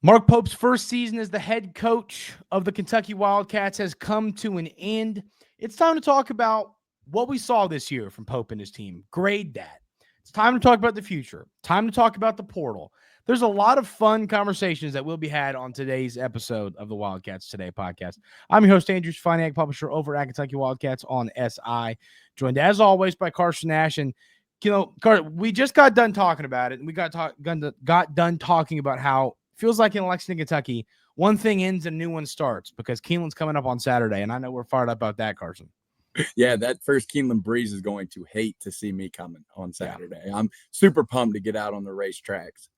Mark Pope's first season as the head coach of the Kentucky Wildcats has come to an end. It's time to talk about what we saw this year from Pope and his team. Grade that. It's time to talk about the future. Time to talk about the portal. There's a lot of fun conversations that will be had on today's episode of the Wildcats Today podcast. I'm your host, Andrew Stefaniak, publisher over at Kentucky Wildcats on SI, joined as always by Carson Nash. And we just got done talking about it, and we got done talking about how feels like in Lexington, Kentucky, one thing ends and a new one starts because Keeneland's coming up on Saturday, and I know we're fired up about that, Carson. Yeah, that first Keeneland breeze is going to hate to see me coming on Saturday. Yeah. I'm super pumped to get out on the racetracks.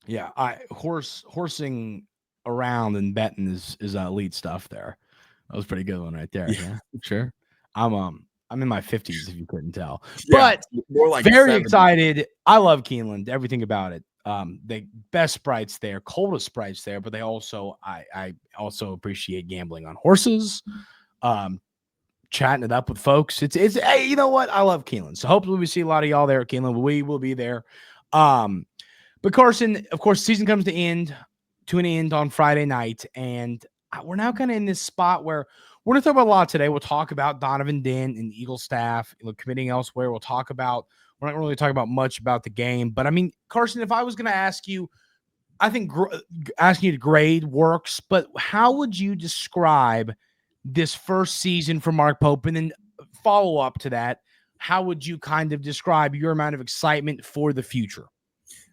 Yeah, horsing around and betting is elite stuff there. That was a pretty good one right there. Yeah, sure. I'm in my 50s if you couldn't tell, but more like very 70. excited. I love Keeneland, everything about it. The best sprites there, coldest sprites there, but they also I also appreciate gambling on horses, chatting it up with folks. It's hey, you know what? I love Keeneland. So hopefully we see a lot of y'all there at Keeneland. We will be there. But Carson, of course, season comes to an end on Friday night, and we're now kind of in this spot where we're going to talk about a lot today. We'll talk about Donovan Dent and Eagle staff committing elsewhere. We're not really talking about much about the game, but I mean, Carson, if I was going to ask you, I think asking you to grade works, but how would you describe this first season for Mark Pope? And then follow up to that, how would you kind of describe your amount of excitement for the future?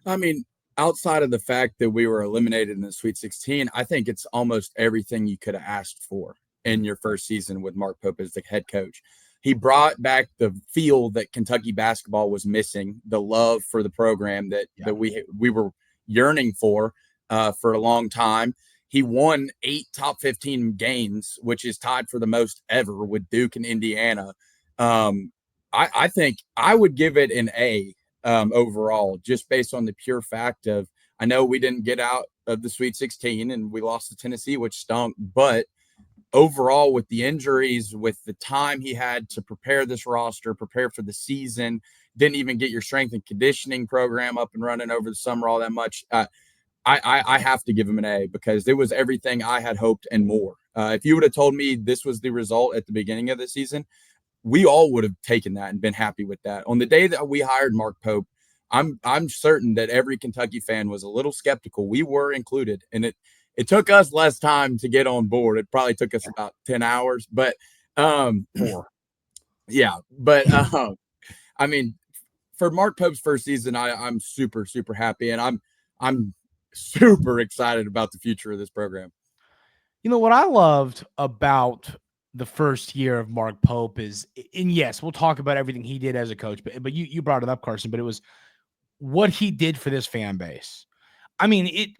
I mean, outside of the fact that we were eliminated in the Sweet 16, I think it's almost everything you could have asked for in your first season with Mark Pope as the head coach. He brought back the feel that Kentucky basketball was missing, the love for the program that we were yearning for a long time. He won 8 top 15 games, which is tied for the most ever with Duke and Indiana. I think I would give it an A overall, just based on the pure fact of, I know we didn't get out of the Sweet 16 and we lost to Tennessee, which stunk, but overall, with the injuries, with the time he had to prepare this roster, prepare for the season, didn't even get your strength and conditioning program up and running over the summer all that much. I have to give him an A because it was everything I had hoped and more. If you would have told me this was the result at the beginning of the season, we all would have taken that and been happy with that. On the day that we hired Mark Pope, I'm certain that every Kentucky fan was a little skeptical. We were included, and it took us less time to get on board. It probably took us about 10 hours, but yeah. But I mean, for Mark Pope's first season, I'm super, super happy, and I'm super excited about the future of this program. You know, what I loved about the first year of Mark Pope is, and yes, we'll talk about everything he did as a coach, but you brought it up, Carson, but it was what he did for this fan base. I mean,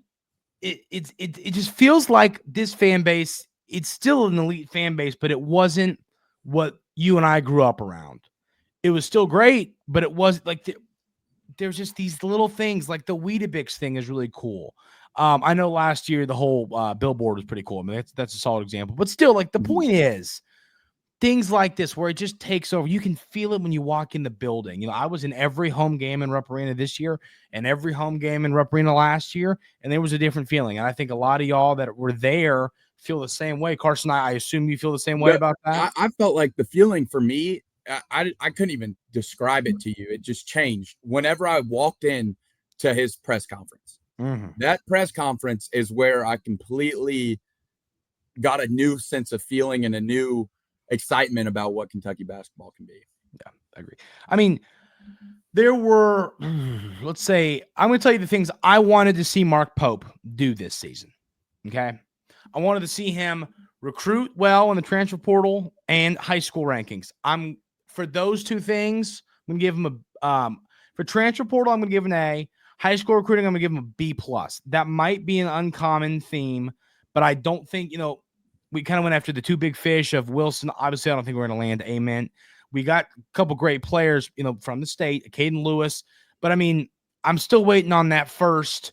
it just feels like this fan base, it's still an elite fan base, but it wasn't what you and I grew up around. It was still great, but it was like there's just these little things, like the Weetabix thing is really cool. I know last year the whole billboard was pretty cool. I mean, that's a solid example, but still, like, the point is things like this where it just takes over. You can feel it when you walk in the building. You know, I was in every home game in Rupp Arena this year and every home game in Rupp Arena last year, and there was a different feeling. And I think a lot of y'all that were there feel the same way. Carson, I assume you feel the same way about that. I felt like the feeling for me, I couldn't even describe it to you. It just changed whenever I walked in to his press conference. Mm-hmm. That press conference is where I completely got a new sense of feeling and a new excitement about what Kentucky basketball can be. Yeah, I agree. I mean, there were, let's say, I'm going to tell you the things I wanted to see Mark Pope do this season. Okay. I wanted to see him recruit well in the transfer portal and high school rankings. For those two things, I'm going to give him for transfer portal, I'm going to give an A. High school recruiting, I'm going to give him a B+. That might be an uncommon theme, but I don't think, we kind of went after the two big fish of Wilson. Obviously, I don't think we're going to land amen. We got a couple great players, from the state, Caden Lewis. But, I mean, I'm still waiting on that first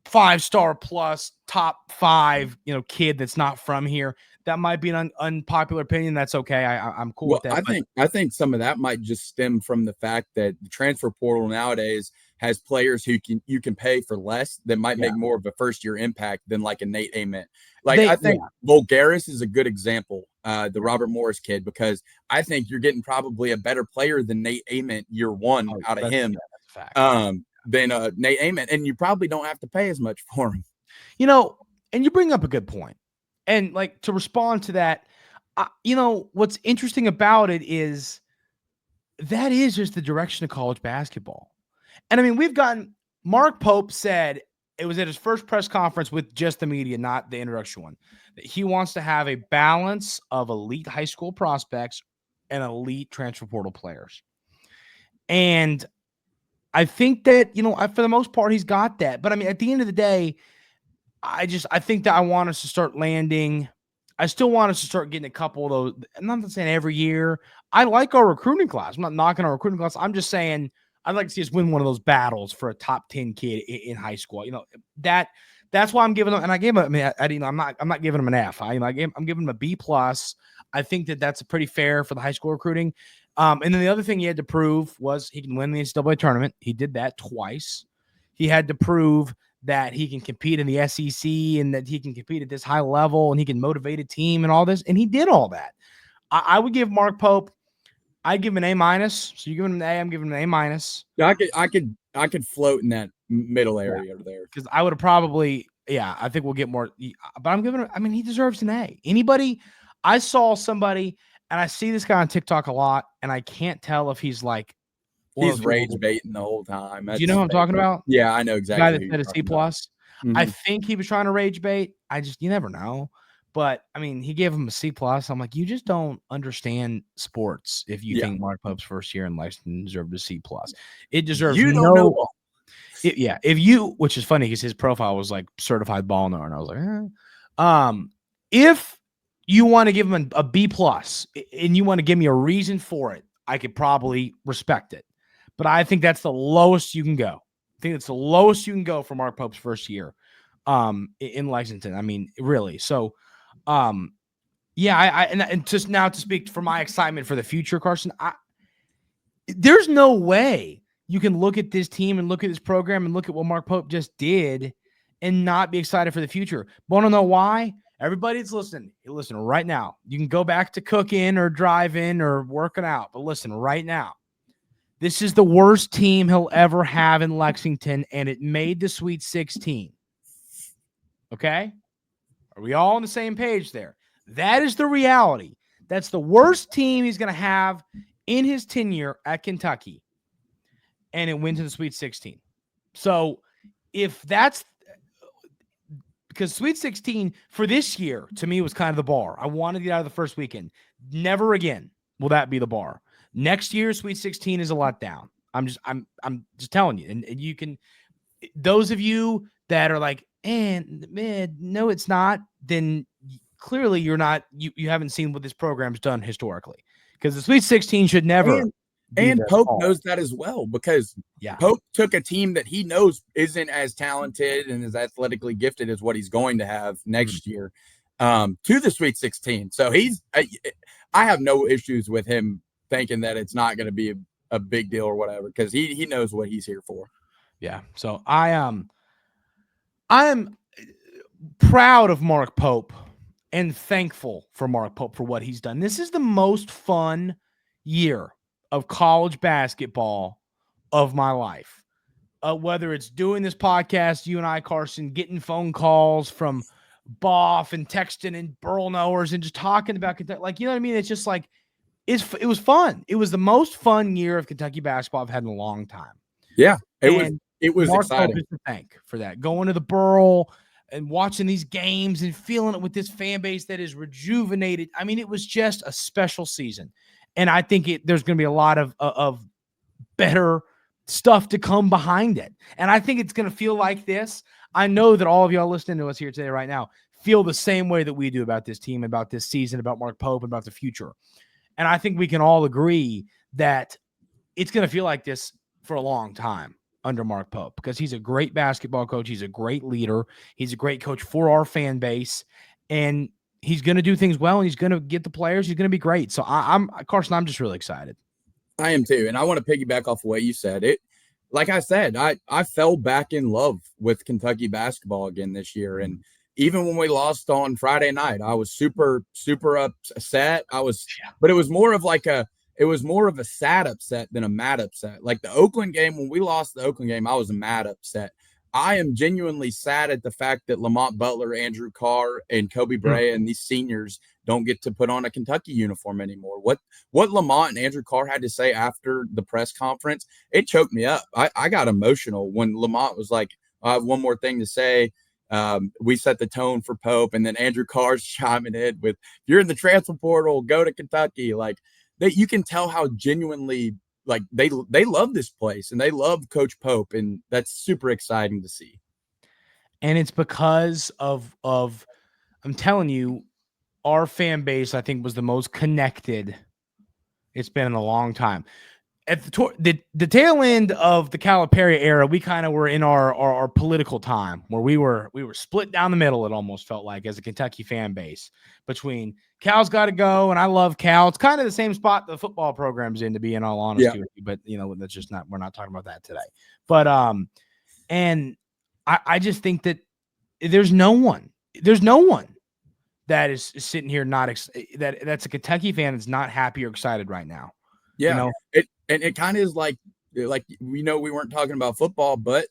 5-star plus top 5, kid that's not from here. That might be an unpopular opinion. That's okay. I'm cool with that. I think some of that might just stem from the fact that the transfer portal nowadays has players who you can pay for less that might Yeah. make more of a first-year impact than like a Nate Ament. I think Vulgaris is a good example, the Robert Morris kid, because I think you're getting probably a better player than Nate Ament year one out of him that's a fact. than Nate Ament, and you probably don't have to pay as much for him. And you bring up a good point. And like to respond to that, what's interesting about it is that is just the direction of college basketball. And I mean, we've gotten Mark Pope said it was at his first press conference with just the media, not the introduction one, that he wants to have a balance of elite high school prospects and elite transfer portal players. And I think that, for the most part, he's got that. But I mean, at the end of the day, I think that I want us to start landing. I still want us to start getting a couple of those. I'm not saying every year. I like our recruiting class. I'm not knocking our recruiting class. I'm just saying I'd like to see us win one of those battles for a top 10 kid in high school. That's why I'm giving them. And I gave him. I'm not giving him an F. I'm giving him a B+. I think that that's pretty fair for the high school recruiting. And then the other thing he had to prove was he can win the NCAA tournament. He did that twice. He had to prove that he can compete in the SEC and that he can compete at this high level and he can motivate a team and all this. And he did all that. I would give Mark Pope, I'd give him an A-. So you're giving him an A, I'm giving him an A-. Yeah, I could float in that middle area there. Because I would have probably, I think we'll get more. But I'm giving him, he deserves an A. I saw somebody, and I see this guy on TikTok a lot, and I can't tell if he's like, he's rage baiting the whole time. Do you know who I'm talking about? Yeah, I know exactly. The guy that said a C+. Mm-hmm. I think he was trying to rage bait. You never know. But I mean, he gave him a C+. I'm like, you just don't understand sports if you think Mark Pope's first year in Lexington deserved a C+. It deserves which is funny because his profile was like certified ball knower, and I was like, if you want to give him a B+ and you want to give me a reason for it, I could probably respect it. But I think that's the lowest you can go. I think it's the lowest you can go for Mark Pope's first year in Lexington. I mean, really. So, and just now to speak for my excitement for the future, Carson, there's no way you can look at this team and look at this program and look at what Mark Pope just did and not be excited for the future. Want to know why? Everybody that's listening, listen right now. You can go back to cooking or driving or working out, but listen right now. This is the worst team he'll ever have in Lexington, and it made the Sweet 16. Okay? Are we all on the same page there? That is the reality. That's the worst team he's going to have in his tenure at Kentucky, and it went to the Sweet 16. So if that's because Sweet 16 for this year, to me, was kind of the bar. I wanted to get out of the first weekend. Never again will that be the bar. Next year, Sweet 16 is a letdown. I'm just telling you. And you can, those of you that are like, man, no, it's not, then clearly you're not, you haven't seen what this program's done historically. Because the Sweet 16 should never. And Pope knows that as well, because Pope took a team that he knows isn't as talented and as athletically gifted as what he's going to have next year to the Sweet 16. So I have no issues with him thinking that it's not going to be a big deal or whatever, because he knows what he's here for. Yeah. So I am proud of Mark Pope and thankful for Mark Pope for what he's done. This is the most fun year of college basketball of my life. Whether it's doing this podcast, you and I, Carson, getting phone calls from Boff and texting and Burl knowers and just talking about Kentucky. Like, you know what I mean? It's just like, it was fun. It was the most fun year of Kentucky basketball I've had in a long time. Yeah, it was Mark exciting. Pope is to thank for that. Going to the Burl and watching these games and feeling it with this fan base that is rejuvenated. I mean, it was just a special season. And I think there's going to be a lot of better stuff to come behind it. And I think it's going to feel like this. I know that all of y'all listening to us here today right now feel the same way that we do about this team, about this season, about Mark Pope, about the future. And I think we can all agree that it's going to feel like this for a long time under Mark Pope, because he's a great basketball coach. He's a great leader. He's a great coach for our fan base. And he's going to do things well, and he's going to get the players. He's going to be great. So I'm Carson, I'm just really excited. I am too. And I want to piggyback off of what you said. like I said, I fell back in love with Kentucky basketball again this year. And even when we lost on Friday night, I was super, super upset. But it was more of a sad upset than a mad upset. Like the Oakland game, when we lost the Oakland game, I was mad upset. I am genuinely sad at the fact that Lamont Butler, Andrew Carr, and Kobe Bryant and these seniors don't get to put on a Kentucky uniform anymore. What Lamont and Andrew Carr had to say after the press conference, it choked me up. I got emotional when Lamont was like, I have one more thing to say. We set the tone for Pope, and then Andrew Carr's chiming in with, if you're in the transfer portal, go to Kentucky. Like you can tell how genuinely like they love this place and they love Coach Pope, and that's super exciting to see. And it's because of I'm telling you, our fan base, I think, was the most connected it's been in a long time. At the tail end of the Calipari era, we kind of were in our political time where we were split down the middle. It almost felt like, as a Kentucky fan base, between Cal's got to go and I love Cal. It's kind of the same spot the football program's in, to be in all honesty with you. But that's just not. We're not talking about that today. But and I just think that there's no one that is sitting here that's a Kentucky fan that's not happy or excited right now. Yeah, it kind of is like we weren't talking about football, but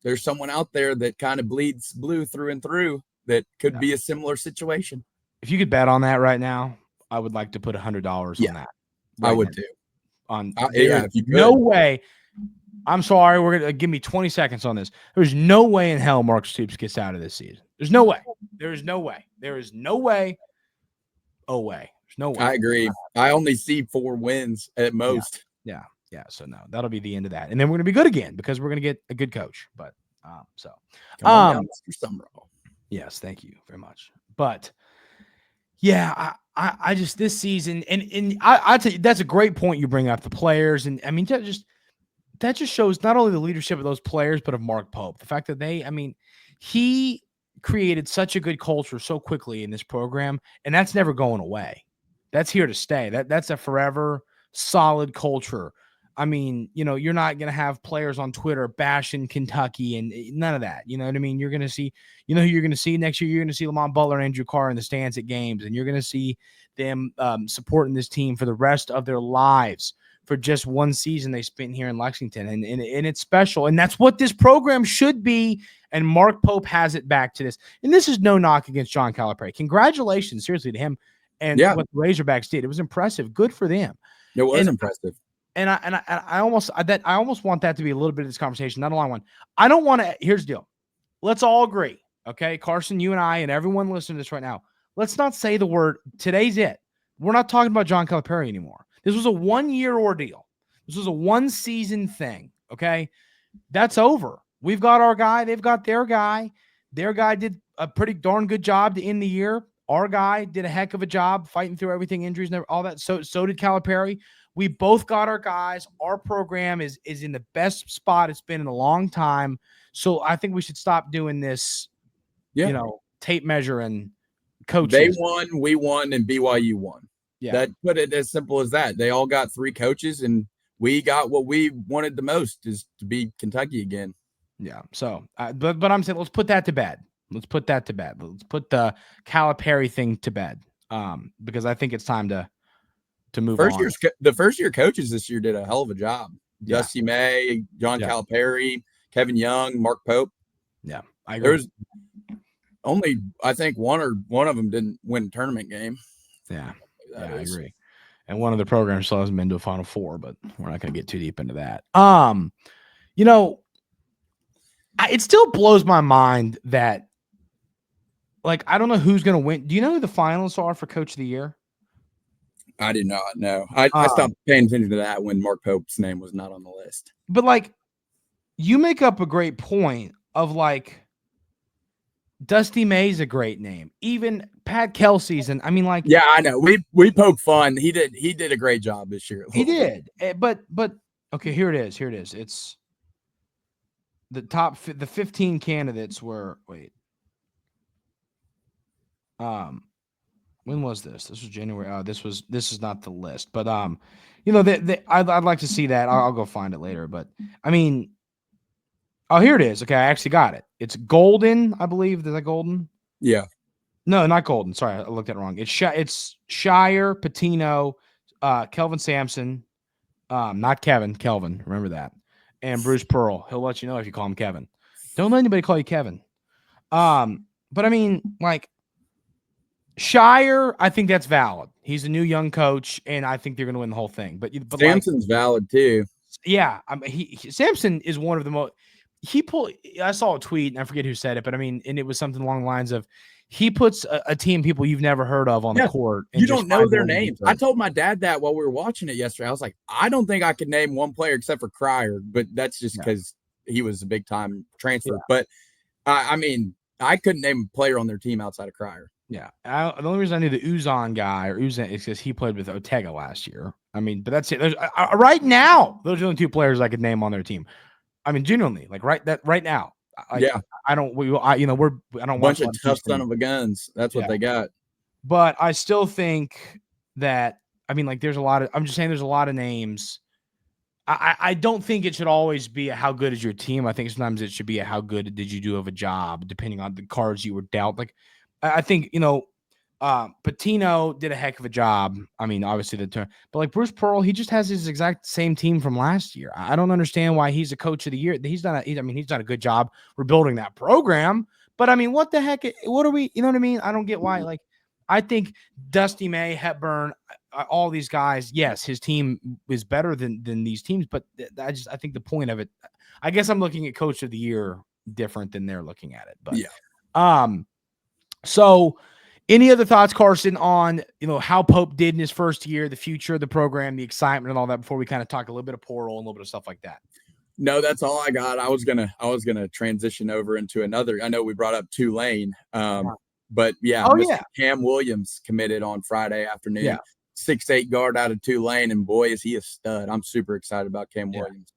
there's someone out there that kind of bleeds blue through and through that could be a similar situation. If you could bet on that right now, I would like to put $100 on that. I would too. If you could. No way. I'm sorry. We're gonna give me 20 seconds on this. There's no way in hell Mark Stoops gets out of this season. There's no way. There is no way. There is no way. Oh way. There's no way. I agree. I only see 4 wins at most. Yeah. So no, that'll be the end of that, and then we're gonna be good again because we're gonna get a good coach. But Mr. Summerall. Yes, thank you very much. But yeah, I just this season, and I tell you, that's a great point you bring up, the players, and I mean that just shows not only the leadership of those players, but of Mark Pope. The fact that he created such a good culture so quickly in this program, and that's never going away. That's here to stay. That's a forever solid culture. I mean, you're not going to have players on Twitter bashing Kentucky and none of that. You know what I mean? You're going to see, who you're going to see next year. You're going to see Lamont Butler and Andrew Carr in the stands at games, and you're going to see them supporting this team for the rest of their lives for just one season they spent here in Lexington. And it's special. And that's what this program should be. And Mark Pope has it back to this. And this is no knock against John Calipari. Congratulations, seriously, to him and what the Razorbacks did. It was impressive. Good for them. It was impressive. And I almost want that to be a little bit of this conversation, not a long one. I don't want to. Here's the deal. Let's all agree, okay? Carson, you and I, and everyone listening to this right now. Let's not say the word. Today's it. We're not talking about John Calipari anymore. This was a 1-year ordeal. This was a 1-season thing. Okay, that's over. We've got our guy. They've got their guy. Their guy did a pretty darn good job to end the year. Our guy did a heck of a job fighting through everything, injuries, and all that. So did Calipari. We both got our guys. Our program is in the best spot it's been in a long time. So I think we should stop doing this, tape measure and coaches. They won, we won, and BYU won. Yeah. That put it as simple as that. They all got 3 coaches, and we got what we wanted the most, is to be Kentucky again. Yeah. So, but I'm saying let's put that to bed. Let's put the Calipari thing to bed, because I think it's time to move on. The first-year coaches this year did a hell of a job. Yeah. Dusty May, John Calipari, Kevin Young, Mark Pope. Yeah, I agree. There's only, I think, one of them didn't win a tournament game. Yeah, I agree. And one of the programs still hasn't been to a Final Four, but we're not going to get too deep into that. It still blows my mind that, I don't know who's going to win. Do you know who the finalists are for Coach of the Year? I did not know. I stopped paying attention to that when Mark Pope's name was not on the list. But you make up a great point of Dusty May's a great name. Even Pat Kelsey's, and yeah, I know. We poke fun. He did a great job this year. He did. But okay, here it is. It's the top. The 15 candidates were when was this? This was January. This is not the list, but I'd like to see that. I'll go find it later. But Oh, here it is. Okay, I actually got it. It's Golden, I believe. Is that Golden? Yeah. No, not Golden. Sorry, I looked at it wrong. It's Shire, Patino, Kelvin Sampson, not Kevin, Kelvin. Remember that. And Bruce Pearl. He'll let you know if you call him Kevin. Don't let anybody call you Kevin. But I mean, like Shire, I think that's valid. He's a new young coach, and I think they're going to win the whole thing. But Sampson's valid too. Yeah, I mean, Sampson is one of the most. I saw a tweet, and I forget who said it, but I mean, and it was something along the lines of, he puts a team people you've never heard of on the court. And you don't know their names. I told my dad that while we were watching it yesterday. I was like, I don't think I could name one player except for Cryer, but that's just because he was a big time transfer. Yeah. But I mean, I couldn't name a player on their team outside of Cryer. Yeah, the only reason I knew the Uzan guy is because he played with Ortega last year. I mean, but that's it. Right now, those are the only two players I could name on their team. I mean, genuinely, like right now. I don't. I don't bunch of tough son of a guns. That's what they got. But I still think that, I mean, like there's a lot of. I'm just saying there's a lot of names. I don't think it should always be a how good is your team. I think sometimes it should be a how good did you do of a job, depending on the cards you were dealt. Like I think Patino did a heck of a job. I mean, obviously but like Bruce Pearl, he just has his exact same team from last year. I don't understand why he's a coach of the year. He's done a good job rebuilding that program. But I mean, what the heck? What are we? You know what I mean? I don't get why. Like, I think Dusty May, Hepburn, all these guys. Yes, his team is better than these teams. But I think the point of it. I guess I'm looking at coach of the year different than they're looking at it. But yeah. So. Any other thoughts, Carson, on how Pope did in his first year, the future of the program, the excitement, and all that before we kind of talk a little bit of portal and a little bit of stuff like that? No, that's all I got. I was gonna transition over into another. I know we brought up Tulane, but Cam Williams committed on Friday afternoon. Yeah. 6'8" guard out of Tulane, and boy is he a stud. I'm super excited about Cam Williams.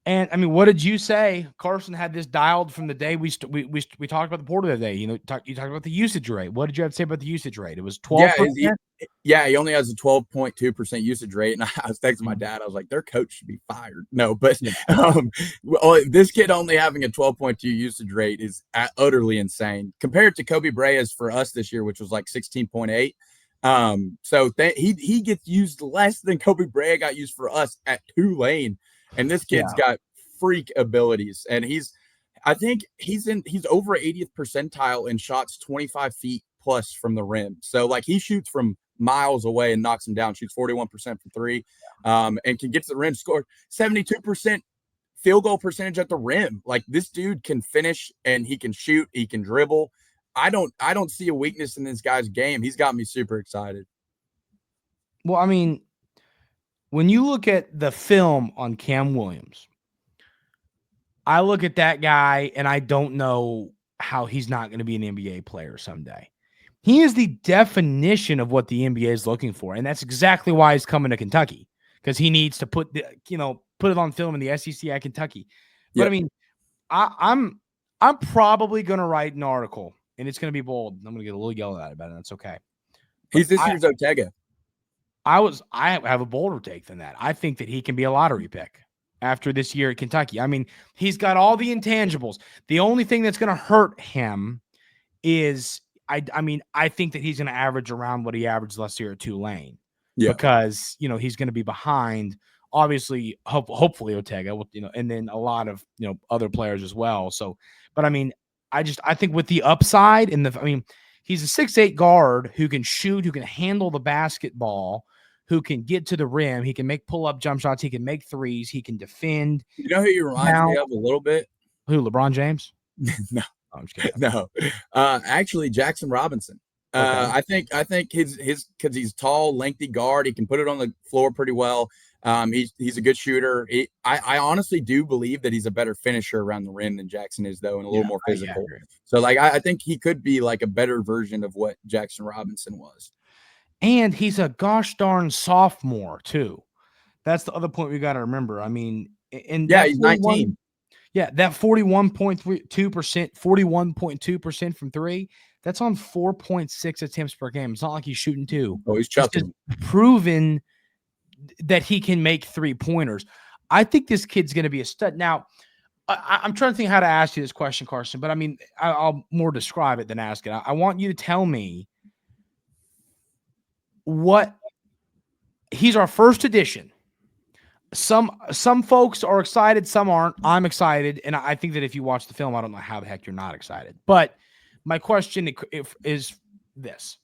And I mean, what did you say? Carson had this dialed from the day we talked about the portal today. You talked about the usage rate. What did you have to say about the usage rate? It was 12%. He only has a 12.2% usage rate. And I was texting my dad. I was like, their coach should be fired. No, but this kid only having a 12.2 usage rate is utterly insane compared to Kobe Brea's for us this year, which was like 16.8. So he gets used less than Kobe Brea got used for us at Tulane. And this kid's got freak abilities, and he's over 80th percentile in shots 25 feet plus from the rim. So like he shoots from miles away and knocks them down. Shoots 41% from three, and can get to the rim. Score 72% field goal percentage at the rim. Like this dude can finish and he can shoot. He can dribble. I don't see a weakness in this guy's game. He's got me super excited. Well, I mean. When you look at the film on Cam Williams, I look at that guy and I don't know how he's not going to be an NBA player someday. He is the definition of what the NBA is looking for, and that's exactly why he's coming to Kentucky, because he needs to put it on film in the SEC at Kentucky. But I mean, I'm probably going to write an article, and it's going to be bold. I'm going to get a little yelled at about it. That's okay. He's this year's Ortega. I have a bolder take than that. I think that he can be a lottery pick after this year at Kentucky. I mean, he's got all the intangibles. The only thing that's going to hurt him is, I think that he's going to average around what he averaged last year at Tulane, because he's going to be behind, obviously, hopefully Ortega, and then a lot of other players as well. So, but I mean, I think with the upside he's a 6'8" guard who can shoot, who can handle the basketball, who can get to the rim. He can make pull-up jump shots. He can make threes. He can defend. You know who he reminds me of a little bit? Who, LeBron James? No. I'm just kidding. No. Actually, Jackson Robinson. Okay. I think his because he's tall, lengthy guard. He can put it on the floor pretty well. He's a good shooter. I honestly do believe that he's a better finisher around the rim than Jackson is, though, and a little more physical. So, I think he could be like a better version of what Jackson Robinson was. And he's a gosh darn sophomore, too. That's the other point we got to remember. I mean, and he's 19. Yeah, that 41.2% from three, that's on 4.6 attempts per game. It's not like he's shooting two. Oh, he's chucking. Proven that he can make 3-pointers. I think this kid's going to be a stud. Now, I'm trying to think how to ask you this question, Carson, but I mean, I'll more describe it than ask it. I want you to tell me what he's our first edition. Some folks are excited, some aren't. I'm excited, and I think that if you watch the film, I don't know how the heck you're not excited. But my question is this: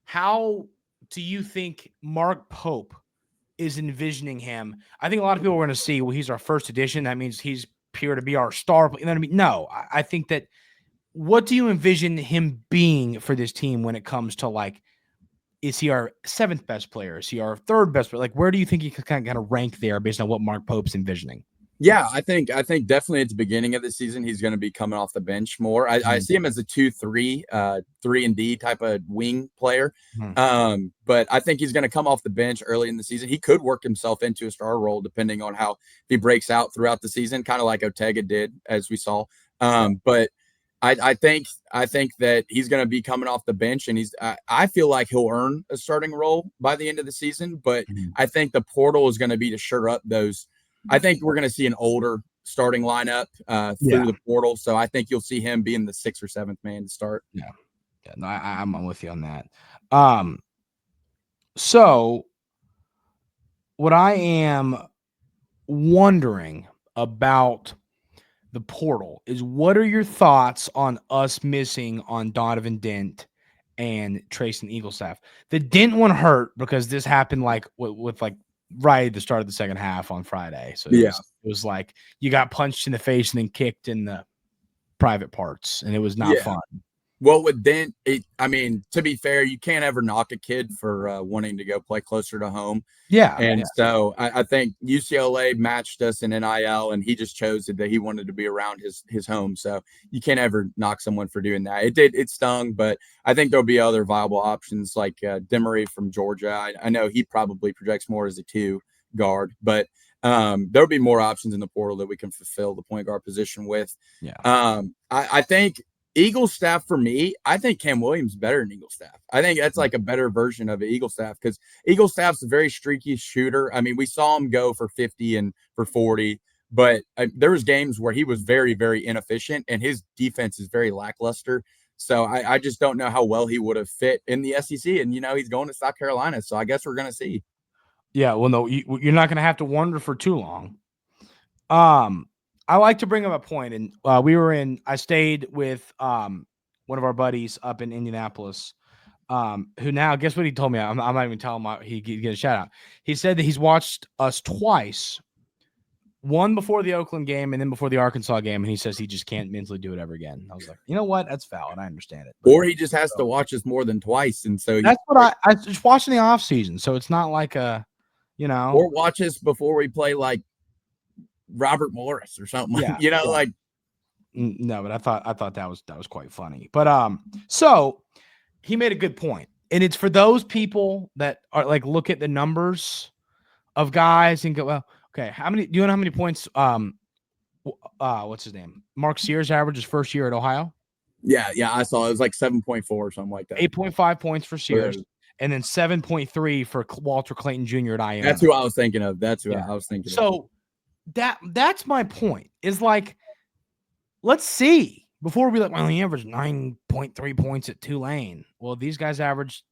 how do you think Mark Pope is envisioning him? I think a lot of people are going to see, well, he's our first edition. That means he's pure to be our star. You know what I mean? No, I think that. What do you envision him being for this team when it comes to like? Is he our seventh best player? Is he our third best player? Like, where do you think he could kind of rank there based on what Mark Pope's envisioning? Yeah, I think definitely at the beginning of the season he's going to be coming off the bench more. I see him as a 2-3, 3-and-D type of wing player. But I think he's going to come off the bench early in the season. He could work himself into a star role depending on how he breaks out throughout the season, kind of like Ortega did, as we saw. But I think that he's going to be coming off the bench, and I feel like he'll earn a starting role by the end of the season. But I think the portal is going to be to shore up those. I think we're going to see an older starting lineup through the portal, so I think you'll see him being the 6th or 7th man to start. Yeah, no, I'm with you on that. So what I am wondering about the portal is, what are your thoughts on us missing on Donovan Dent and Trayson Eaglestaff? The Dent one hurt because this happened like with like right at the start of the second half on Friday. So it was like you got punched in the face and then kicked in the private parts, and it was not fun. Well, with Dent, I mean, to be fair, you can't ever knock a kid for wanting to go play closer to home. So I think UCLA matched us in NIL, and he just chose that he wanted to be around his home. So you can't ever knock someone for doing that. It stung, but I think there'll be other viable options like Demery from Georgia. I know he probably projects more as a 2 guard, but there'll be more options in the portal that we can fulfill the point guard position with. I think Eaglestaff, for me, I think Cam Williams is better than Eaglestaff. I think that's like a better version of Eaglestaff, because Eaglestaff's a very streaky shooter. I mean, we saw him go for 50 and for 40, but there was games where he was very, very inefficient, and his defense is very lackluster. So I just don't know how well he would have fit in the SEC. And, he's going to South Carolina, so I guess we're going to see. Yeah, well, no, you're not going to have to wonder for too long. I like to bring up a point, and I stayed with one of our buddies up in Indianapolis, who now, guess what he told me? I'm not even telling him he get a shout out. He said that he's watched us twice, one before the Oakland game and then before the Arkansas game, and he says he just can't mentally do it ever again. I was like, you know what? That's valid. I understand it. Or he just has to watch us more than twice, and so that's what I just watching the off season, so it's not like or watch us before we play like Robert Morris or something, like. No, but I thought that was quite funny. But so he made a good point, and it's for those people that are like, look at the numbers of guys and go, well, okay, do you know how many points what's his name, Mark Sears averaged his first year at Ohio? Yeah, I saw it was like 7.4 or something like that. 8.5 points for Sears. And then 7.3 for Walter Clayton Jr. at Iona. That's who I was thinking of. I was thinking of. So that's my point, is like, let's see, before we like, well, he averaged 9.3 points at Tulane. Well, these guys averaged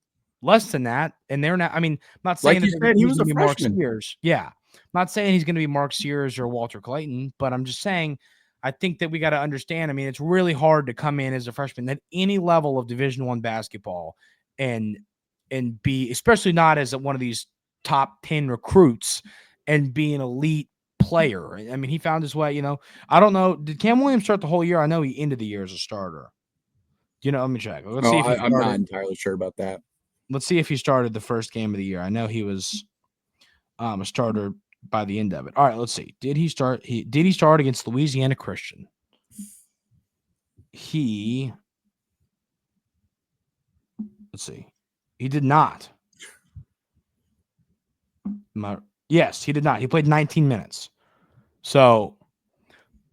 less than that, and they're not. I mean, I'm not saying like you said, he was a freshman. Mark Sears. Yeah, I'm not saying he's going to be Mark Sears or Walter Clayton, but I'm just saying I think that we got to understand. I mean, it's really hard to come in as a freshman at any level of Division I basketball and be, especially not as one of these top 10 recruits, and be an elite player. I mean, he found his way. I don't know. Did Cam Williams start the whole year? I know he ended the year as a starter. Let me check. Let's see if I'm not entirely sure about that. Let's see if he started the first game of the year. I know he was a starter by the end of it. All right, let's see. Did he start? Did he start against Louisiana Christian? Let's see. He did not. Yes, he did not. He played 19 minutes. So,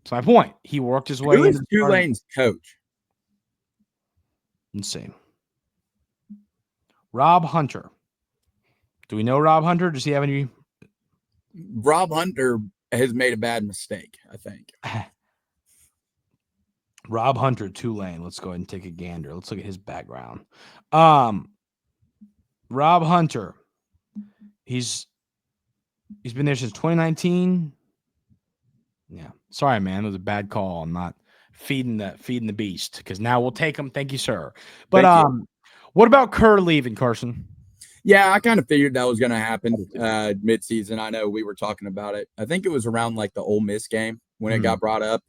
that's my point. He worked his way. Who is Tulane's coach? Let's see. Rob Hunter. Do we know Rob Hunter? Does he have any? Rob Hunter has made a bad mistake, I think. Rob Hunter, Tulane. Let's go ahead and take a gander. Let's look at his background. Um, Rob Hunter. He's been there since 2019. Yeah. Sorry, man. It was a bad call. I'm not feeding the beast because now we'll take him. Thank you, sir. But Thank you. what about Kerr leaving, Carson? Yeah, I kind of figured that was going to happen midseason. I know we were talking about it. I think it was around like the Ole Miss game when it got brought up.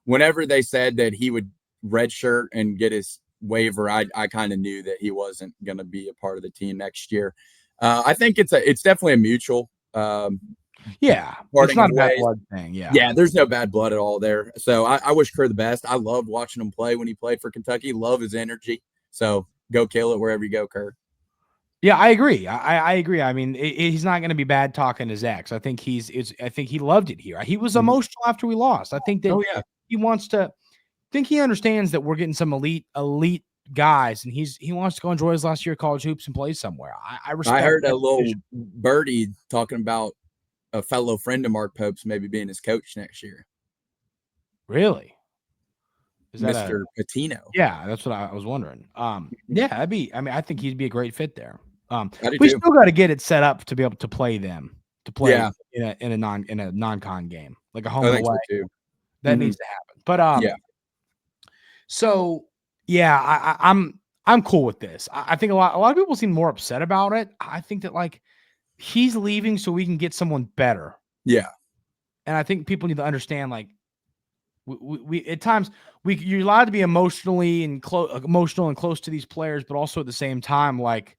Whenever they said that he would redshirt and get his waiver, I kind of knew that he wasn't going to be a part of the team next year. I think it's definitely a mutual. Yeah, it's not a bad blood thing. Yeah, there's no bad blood at all there. So I wish Kerr the best. I loved watching him play when he played for Kentucky. Love his energy. So go kill it wherever you go, Kerr. Yeah, I agree. I agree. I mean, he's not going to be bad talking his ex. I think I think he loved it here. He was emotional after we lost. I think that he wants to. Think he understands that we're getting some elite guys, and he wants to go enjoy his last year of college hoops and play somewhere. I respect. I heard a little birdie talking about a fellow friend of Mark Pope's maybe being his coach next year. Really? Is that Mr. Patino? Yeah, that's what I was wondering. Yeah, I mean, I think he'd be a great fit there. We still got to get it set up to be able to play them in a non-con game, like a home and away. So that needs to happen. But so yeah, I'm cool with this. I think a lot of people seem more upset about it. I think that like he's leaving so we can get someone better. Yeah, and I think people need to understand like we at times you're allowed to be emotional and close to these players, but also at the same time like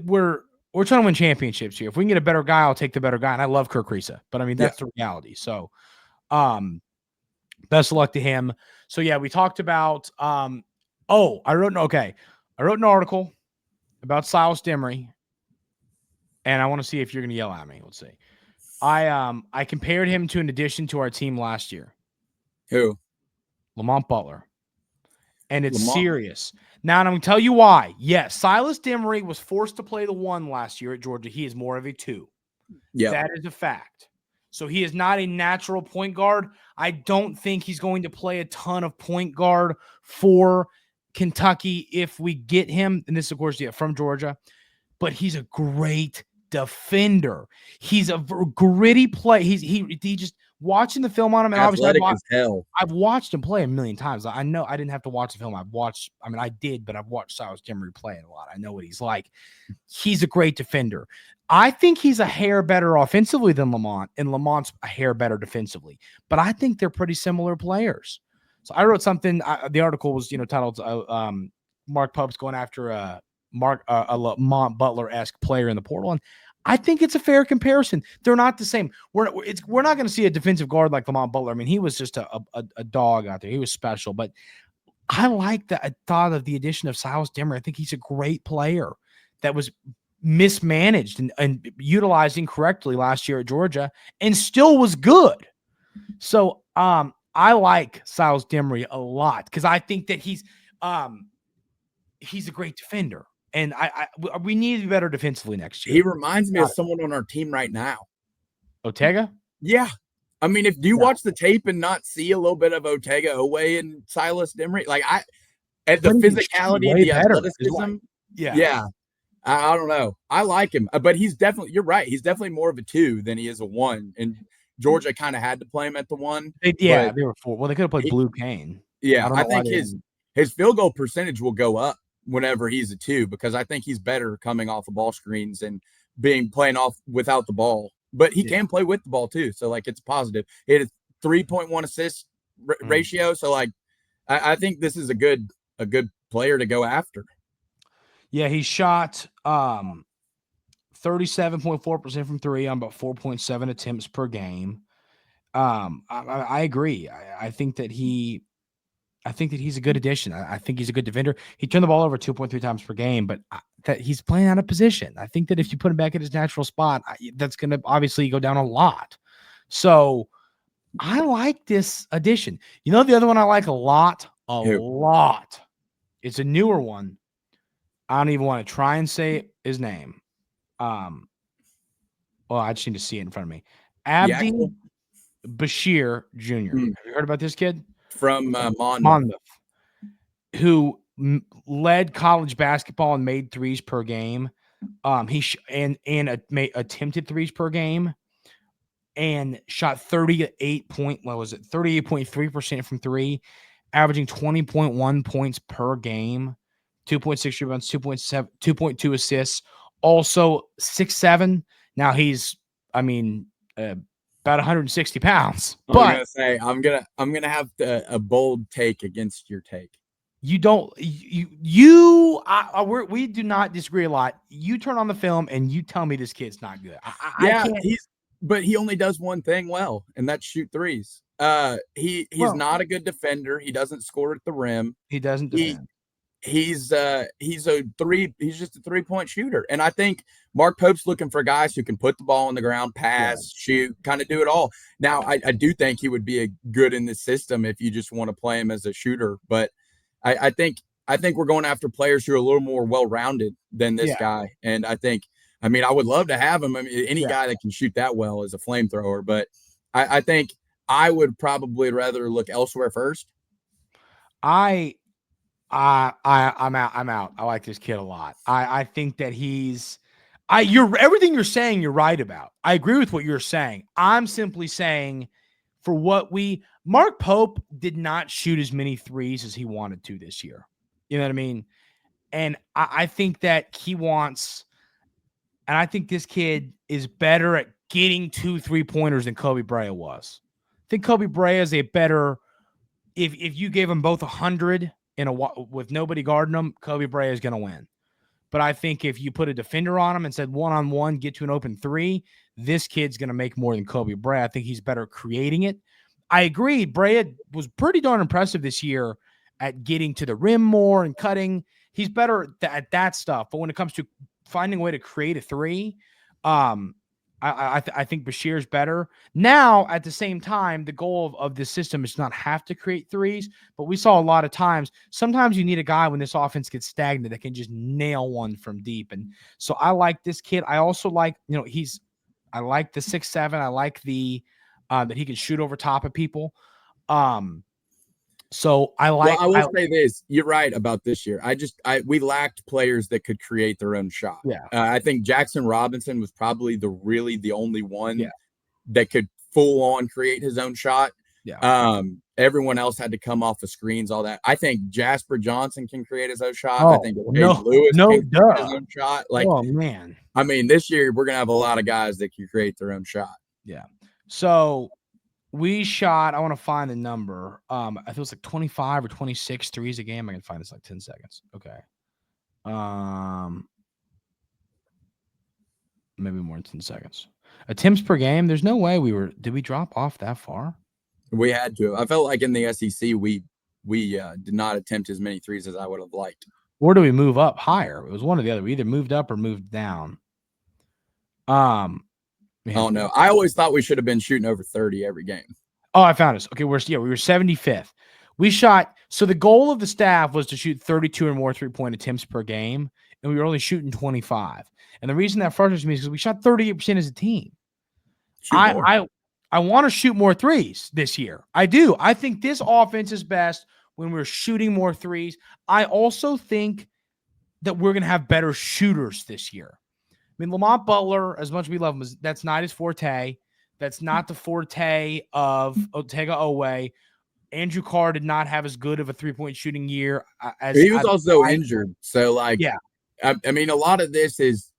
we're trying to win championships here. If we can get a better guy, I'll take the better guy. And I love Kirk Risa, but I mean that's the reality. So, best of luck to him. So yeah, we talked about. I wrote an article about Silas Demery, and I want to see if you're going to yell at me. Let's see. I compared him to an addition to our team last year. Who? Lamont Butler. And it's serious. Now, I'm going to tell you why. Yes, Silas Demery was forced to play the 1 last year at Georgia. He is more of a 2. Yeah, that is a fact. So he is not a natural point guard. I don't think he's going to play a ton of point guard for Kentucky if we get him. And this, of course, from Georgia. But he's a great defender. He's a gritty play. He just watching the film on him. And athletic as hell. I've watched him play a million times. I know I didn't have to watch the film. I did, but I've watched Silas Demery play it a lot. I know what he's like. He's a great defender. I think he's a hair better offensively than Lamont, and Lamont's a hair better defensively. But I think they're pretty similar players. So I wrote something. The article was titled "Mark Pope's going after a Lamont Butler-esque player in the portal," and I think it's a fair comparison. They're not the same. We're not going to see a defensive guard like Lamont Butler. I mean, he was just a dog out there. He was special, but I like the thought of the addition of Silas Demery. I think he's a great player that was mismanaged and utilized incorrectly last year at Georgia and still was good. So I like Silas Demery a lot because I think that he's a great defender. And we need to be better defensively next year. He reminds me of someone on our team right now. Otega? Yeah. I mean, if you watch the tape and not see a little bit of Otega Oweh and Silas Demery, like at the physicality and the athleticism, yeah. I don't know. I like him, but you're right. He's definitely more of a 2 than he is a 1. And Georgia kind of had to play him at the 1. They were 4. Well, they could have played Blue Kane. Yeah, I think his field goal percentage will go up whenever he's a 2 because I think he's better coming off of ball screens and playing off without the ball. But he can play with the ball too, so like it's positive. He had a 3.1 assist ratio, so like I think this is a good player to go after. Yeah, he shot 37.4% from 3 on about 4.7 attempts per game. I agree. I think that he's a good addition. I think he's a good defender. He turned the ball over 2.3 times per game, but that he's playing out of position. I think that if you put him back in his natural spot, that's going to obviously go down a lot. So I like this addition. You know, the other one I like a lot. It's a newer one. I don't even want to try and say his name. Well, I just need to see it in front of me. Abdi Bashir Jr. Have you heard about this kid? From Monmouth. Monmouth, who led college basketball and made threes per game. Attempted threes per game, and shot 38.3% from three, averaging 20.1 points per game, 2.6 rebounds, 2.2 assists, also 6'7". Now he's, about 160 pounds. But I'm gonna have a bold take against your take. We do not disagree a lot. You turn on the film and you tell me this kid's not good. I can't. But he only does one thing well, and that's shoot threes. He's not a good defender. He doesn't score at the rim. He doesn't defend. He's just a 3-point shooter. And I think Mark Pope's looking for guys who can put the ball on the ground, pass, shoot, kind of do it all. Now, I do think he would be a good in this system if you just want to play him as a shooter. But I think we're going after players who are a little more well-rounded than this guy. And I would love to have him. Any guy that can shoot that well is a flamethrower. But I think I would probably rather look elsewhere first. I'm out. I like this kid a lot. I think that everything you're saying, you're right about. I agree with what you're saying. I'm simply saying Mark Pope did not shoot as many threes as he wanted to this year. You know what I mean? And I think that he wants, and I think this kid is better at getting 2 3-pointers than Kobe Bryant was. I think Kobe Bryant is a better, if you gave them both 100 with nobody guarding them, Kobe Bryant is going to win. But I think if you put a defender on him and said one-on-one, get to an open three, this kid's going to make more than Kobe Bryant. I think he's better creating it. I agree. Bryant was pretty darn impressive this year at getting to the rim more and cutting. He's better at that stuff. But when it comes to finding a way to create a three, I think Bashir's better. Now, at the same time, the goal of this system is not have to create threes, but we saw a lot of times, sometimes you need a guy when this offense gets stagnant that can just nail one from deep. And so I like this kid. I also like, I like the 6'7". I like the that he can shoot over top of people. So I like. Well, I will say this: you're right about this year. We lacked players that could create their own shot. Yeah, I think Jackson Robinson was probably the only one that could full on create his own shot. Yeah. Everyone else had to come off of screens, all that. I think Jasper Johnson can create his own shot. Oh, I think Lewis can create his own shot. Oh man. This year we're gonna have a lot of guys that can create their own shot. Yeah. So we shot, I want to find the number. I think it was like 25 or 26 threes a game. I can find this in like 10 seconds. Okay. Maybe more than 10 seconds. Attempts per game. There's no way did we drop off that far? We had to. I felt like in the SEC, we did not attempt as many threes as I would have liked. Or do we move up higher? It was one or the other. We either moved up or moved down. I don't know. I always thought we should have been shooting over 30 every game. Oh, I found us. Okay, we were 75th. We shot. So the goal of the staff was to shoot 32 or more 3-point attempts per game, and we were only shooting 25. And the reason that frustrates me is because we shot 38% as a team. I want to shoot more threes this year. I do. I think this offense is best when we're shooting more threes. I also think that we're going to have better shooters this year. Lamont Butler, as much as we love him, that's not his forte. That's not the forte of Otega Owe. Andrew Carr did not have as good of a 3-point shooting year. He was also injured. So, a lot of this is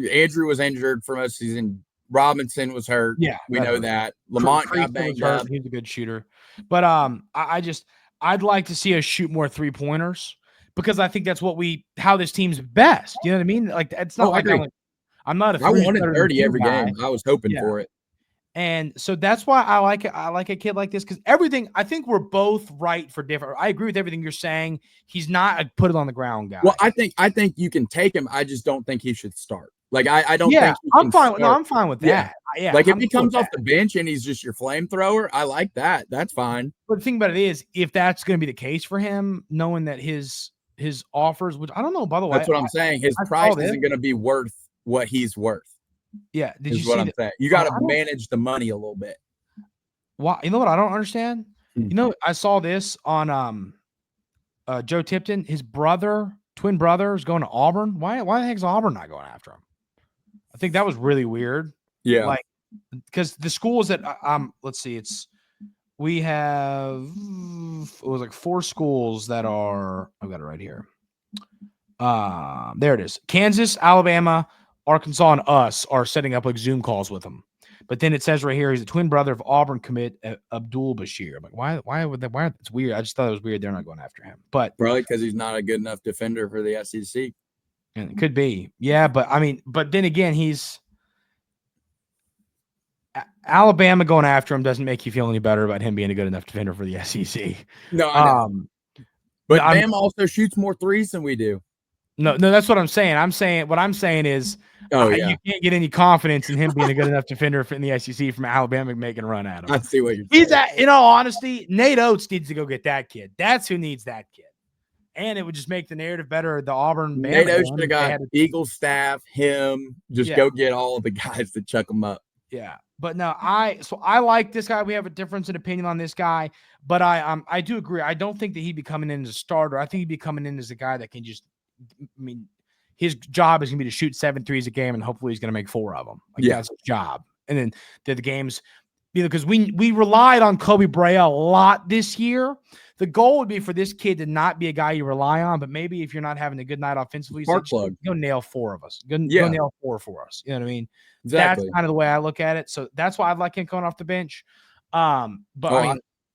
Andrew was injured for most of the season. Robinson was hurt. Yeah, we know that. Lamont got banged up. He's a good shooter. But I'd like to see us shoot more 3-pointers because I think that's how this team's best. You know what I mean? Like, it's not I'm not I wanted 30 every game. I was hoping for it. And so that's why I like it. I like a kid like this because I think we're both right for different. I agree with everything you're saying. He's not a put it on the ground guy. Well, I think you can take him. I just don't think he should start. I don't think I'm fine. No, I'm fine with that. Yeah. If he comes off the bench and he's just your flamethrower, I like that. That's fine. But the thing about it is, if that's going to be the case for him, knowing that his offers, which I don't know, by the way. That's what I'm saying. His price isn't going to be worth what he's worth. Yeah. Did you see what I'm saying? You got to manage the money a little bit. Why? You know what I don't understand? Hmm. You know, I saw this on Joe Tipton. His twin brother, is going to Auburn. Why the heck is Auburn not going after him? I think that was really weird. Yeah. Like, because the schools that let's see, we have it was like 4 schools that are. I've got it right here. There it is. Kansas, Alabama, Arkansas, and us are setting up like Zoom calls with him. But then it says right here he's a twin brother of Auburn commit Abdul Bashir. I'm like, why would they? Why? It's weird. I just thought it was weird. They're not going after him. But Probably because he's not a good enough defender for the SEC. and it could be, yeah. But I mean, but then again, he's Alabama going after him doesn't make you feel any better about him being a good enough defender for the SEC. No, I know. But Bama also shoots more threes than we do. No, that's what I'm saying. What I'm saying is, you can't get any confidence in him being a good enough defender in the SEC from Alabama making a run at him. I see what you're saying. He's at, in all honesty, Nate Oates needs to go get that kid. That's who needs that kid. And it would just make the narrative better. The Auburn Nate Oates should have got Eagle staff, him, go get all of the guys to chuck them up. Yeah. But no, I like this guy. We have a difference in opinion on this guy, but I do agree. I don't think that he'd be coming in as a starter. I think he'd be coming in as a guy that can just, I mean, his job is going to be to shoot 7 threes a game, and hopefully he's going to make 4 of them. That's his job. And then the games, because we relied on Kobe Brea a lot this year. The goal would be for this kid to not be a guy you rely on, but maybe if you're not having a good night offensively, spark plug. Go nail 4 of us. Go nail 4 for us. You know what I mean? Exactly. That's kind of the way I look at it. So that's why I'd like him coming off the bench. But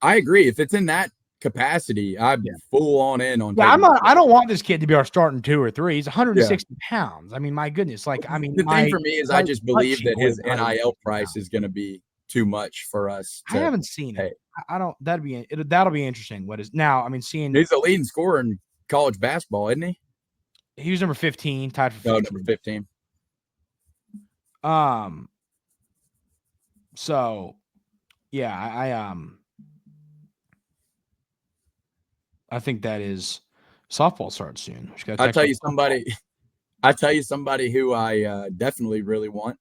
I agree. If it's in that capacity, I'd be full on in on. Yeah, I don't want this kid to be our starting 2 or 3. He's 160 pounds. I mean, my goodness. Like, I mean, the thing for me is I just believe that his NIL price is going to be too much for us. I haven't seen it. I don't. That'll be interesting. What is now? I mean, he's the leading scorer in college basketball, isn't he? He was number 15, tied for 15. No, number 15. So, yeah, I think that is softball starts soon. I tell you somebody who I definitely really want.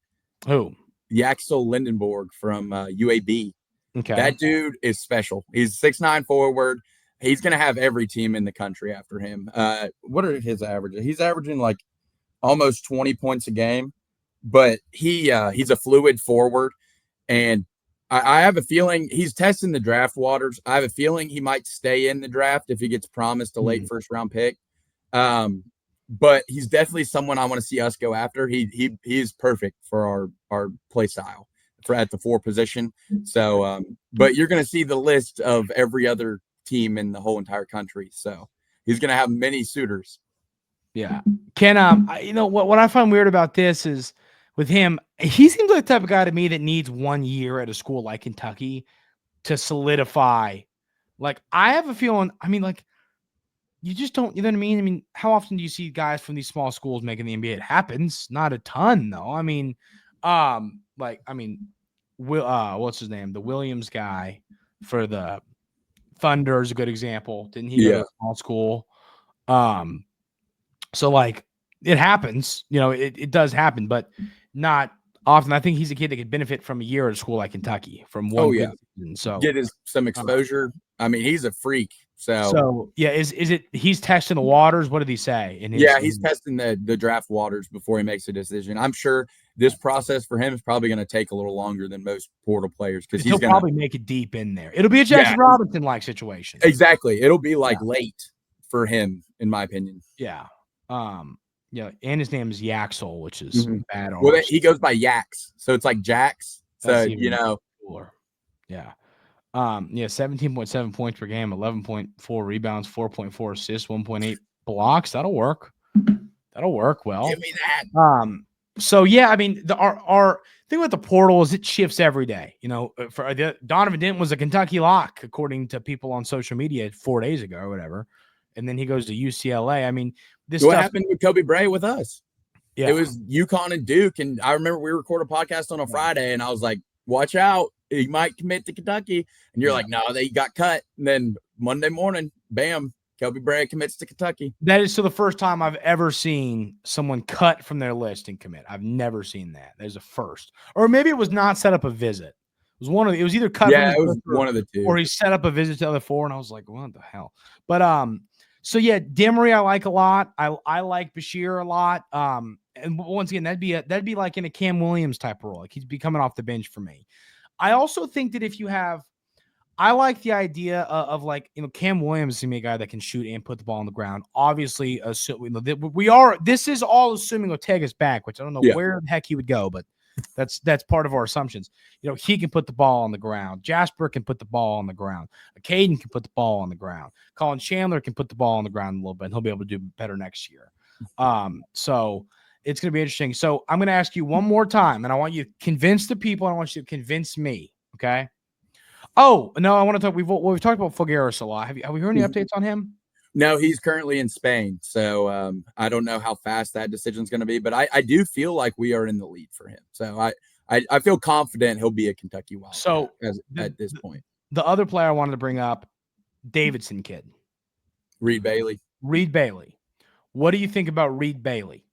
Who? Yaxel Lindenborg from UAB. Okay. That dude is special. He's 6'9" forward. He's going to have every team in the country after him. What are his averages? He's averaging like almost 20 points a game, but he's a fluid forward. And I have a feeling he's testing the draft waters. I have a feeling he might stay in the draft if he gets promised a late first round pick. But he's definitely someone I want to see us go after. He is perfect for our play style at the 4 position. So, but you're going to see the list of every other team in the whole entire country. So he's going to have many suitors. Yeah. What I find weird about this is with him, he seems like the type of guy to me that needs 1 year at a school like Kentucky to solidify. Like, I have a feeling, I mean, like, you just don't, you know what I mean? I mean, how often do you see guys from these small schools making the NBA? It happens. Not a ton, though. I mean, what's his name? The Williams guy for the Thunder is a good example. Didn't he go to small school? So, like, it happens. It does happen, but not often. I think he's a kid that could benefit from a year at a school like Kentucky from one season. So get some exposure. I mean, he's a freak. So yeah, is it he's testing the waters? What did he say? He's testing the draft waters before he makes a decision. I'm sure this process for him is probably going to take a little longer than most portal players because he'll probably make it deep in there. It'll be a Jackson Robinson like situation. Exactly. It'll be like late for him, in my opinion. Yeah. Yeah, and his name is Yaxel, which is bad. Well, he goes by Yax, so it's like Jax. So cooler. Yeah. 17.7 points per game, 11.4 rebounds, 4.4 assists, 1.8 blocks. That'll work. Well. Give me that. So yeah, I mean, our thing with the portal is it shifts every day. For Donovan Denton was a Kentucky lock according to people on social media 4 days ago or whatever, and then he goes to UCLA. I mean, what happened with Kobe Brea with us? Yeah, it was UConn and Duke, and I remember we recorded a podcast on a Friday, and I was like, "Watch out, he might commit to Kentucky." And you're like, "No, they got cut." And then Monday morning, bam, Kobe Brea commits to Kentucky. That is the first time I've ever seen someone cut from their list and commit. I've never seen that. There's a first, or maybe it was not set up a visit. was it was either cut Yeah, from it his was one of the two. or he set up a visit to the other 4, and I was like, what the hell? But so yeah, Demery I like a lot. I like Bashir a lot. And once again, that'd be like in a Cam Williams type role. Like he'd be coming off the bench for me. I also think that if you have, I like the idea of like, Cam Williams is gonna be a guy that can shoot and put the ball on the ground. Obviously, this is all assuming Ortega's back, which I don't know where the heck he would go, but that's part of our assumptions. He can put the ball on the ground. Jasper can put the ball on the ground. Caden can put the ball on the ground. Colin Chandler can put the ball on the ground a little bit, and he'll be able to do better next year. So it's going to be interesting. So I'm going to ask you one more time, and I want you to convince the people, and I want you to convince me, okay? Oh, no, I want to talk. We've talked about Figueroa a lot. Have we heard any updates on him? No, he's currently in Spain, so I don't know how fast that decision is going to be, but I do feel like we are in the lead for him. So I feel confident he'll be a Kentucky Wildcat at this point. The other player I wanted to bring up, Davidson kid. Reed Bailey. What do you think about Reed Bailey?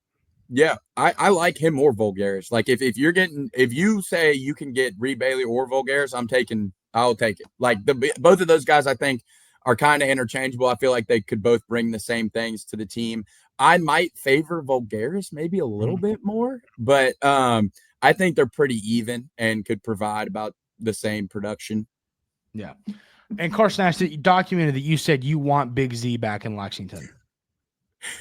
Yeah, I like him or Vulgaris. Like if you say you can get Reed Bailey or Vulgaris, I'll take it. Like both of those guys, I think, are kind of interchangeable. I feel like they could both bring the same things to the team. I might favor Vulgaris maybe a little bit more, but I think they're pretty even and could provide about the same production. Yeah. And Carson Nash, you documented that you said you want Big Z back in Lexington.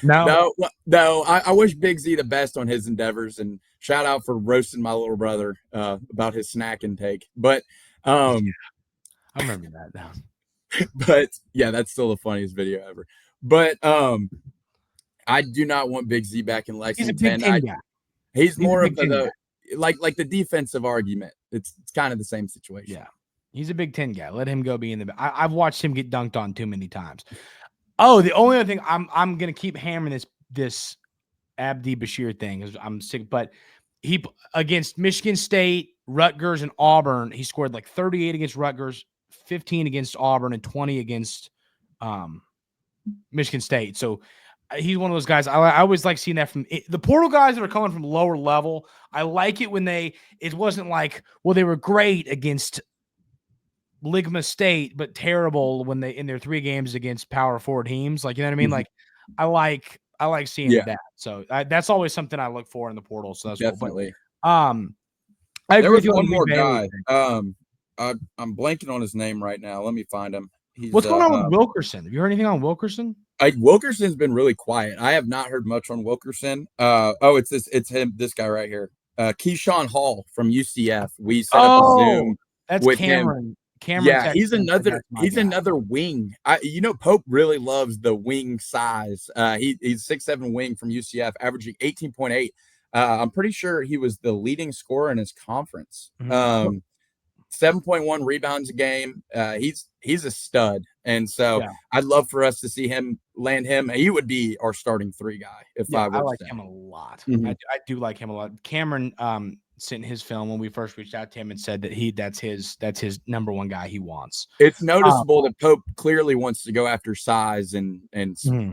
No. I wish Big Z the best on his endeavors, and shout out for roasting my little brother about his snack intake. But I remember that now. But yeah, that's still the funniest video ever. But I do not want Big Z back in Lexington. He's a Big Ten guy. He's more of the like the defensive argument. It's kind of the same situation. Yeah, he's a Big Ten guy. Let him go be in the. I've watched him get dunked on too many times. Oh, the only other thing I'm gonna keep hammering this Abdi Bashir thing is I'm sick, but he against Michigan State, Rutgers, and Auburn, he scored like 38 against Rutgers, 15 against Auburn, and 20 against Michigan State. So he's one of those guys. I always like seeing that from the portal guys that are coming from lower level. I like it when it wasn't like, well, they were great against Ligma State, but terrible when they in their 3 games against power forward teams. Like, you know what I mean? Like, I like seeing that. So that's always something I look for in the portal. So that's definitely. Cool. But, I agree with you one more guy. I'm blanking on his name right now. Let me find him. What's going on with Wilkerson? Have you heard anything on Wilkerson? Wilkerson's been really quiet. I have not heard much on Wilkerson. It's him, this guy right here. Keyshawn Hall from UCF. We set up a Zoom with Cameron. Cameron, yeah, he's another wing. Pope really loves the wing size. He's 6'7" wing from UCF, averaging 18.8. I'm pretty sure he was the leading scorer in his conference. 7.1 rebounds a game. He's a stud, and so I'd love for us to see him land him. He would be our starting 3 guy I like him a lot. I do like him a lot. Cameron sent his film when we first reached out to him and said that that's his number 1 guy he wants. It's noticeable that Pope clearly wants to go after size and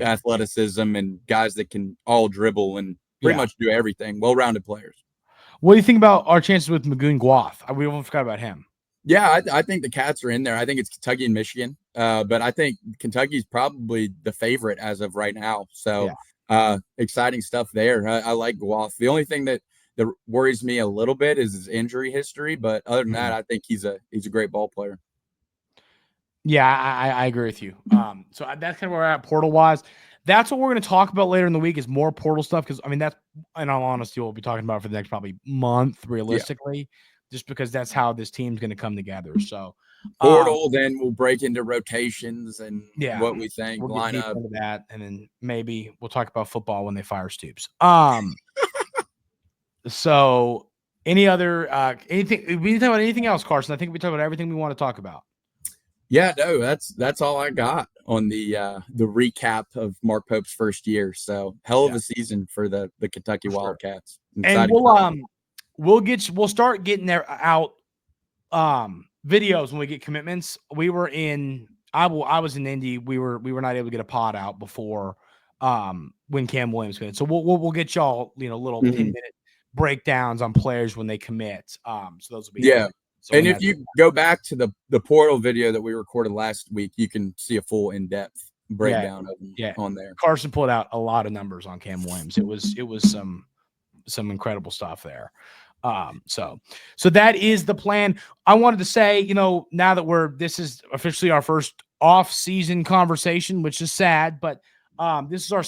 athleticism and guys that can all dribble and pretty much do everything. Well-rounded players. What do you think about our chances with Magoon Guath? We almost forgot about him. Yeah, I think the Cats are in there. I think it's Kentucky and Michigan, but I think Kentucky's probably the favorite as of right now. So exciting stuff there. I like Guath. The only thing that worries me a little bit is his injury history, but other than that, I think he's a great ball player. Yeah, I agree with you. So that's kind of where we're at portal wise. That's what we're going to talk about later in the week is more portal stuff. Cause that's, in all honesty, what we'll be talking about for the next probably month, realistically, just because that's how this team's going to come together. So portal, then we'll break into rotations and what we think, we'll line get up into that. And then maybe we'll talk about football when they fire Stoops. So any other, anything, we didn't talk about anything else, Carson? I think we talked about everything we want to talk about. Yeah, no, that's all I got on the recap of Mark Pope's first year. So hell of a season for the Kentucky Wildcats. And we'll start getting there out videos when we get commitments. I was in Indy. We were not able to get a pod out before when Cam Williams committed. So we'll get y'all little 10-minute breakdowns on players when they commit. So those will be So and if you go back to the portal video that we recorded last week, you can see a full in-depth breakdown of them on there. Carson pulled out a lot of numbers on Cam Williams. It was some incredible stuff there. So that is the plan. I wanted to say, now that this is officially our first off-season conversation, which is sad, but this is our,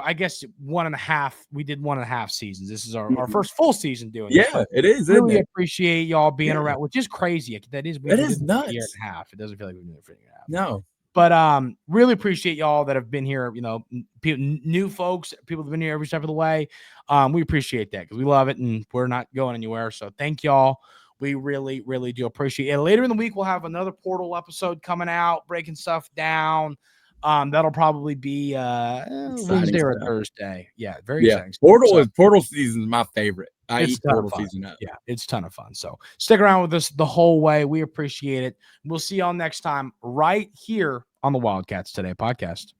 I guess 1.5. We did 1.5 seasons. This is our first full season doing this. Yeah, it is. Really appreciate y'all being around, which is crazy. That is nuts. A year and a half. It doesn't feel like we've been there for a year and a half. No. But really appreciate y'all that have been here, new folks, people that have been here every step of the way. We appreciate that because we love it and we're not going anywhere. So thank y'all. We really, really do appreciate it. Later in the week, we'll have another portal episode coming out, breaking stuff down. That'll probably be Wednesday or Thursday. Yeah, very exciting. Portal season is my favorite. I eat portal season up. Yeah, it's a ton of fun. So stick around with us the whole way. We appreciate it. We'll see y'all next time right here on the Wildcats Today podcast.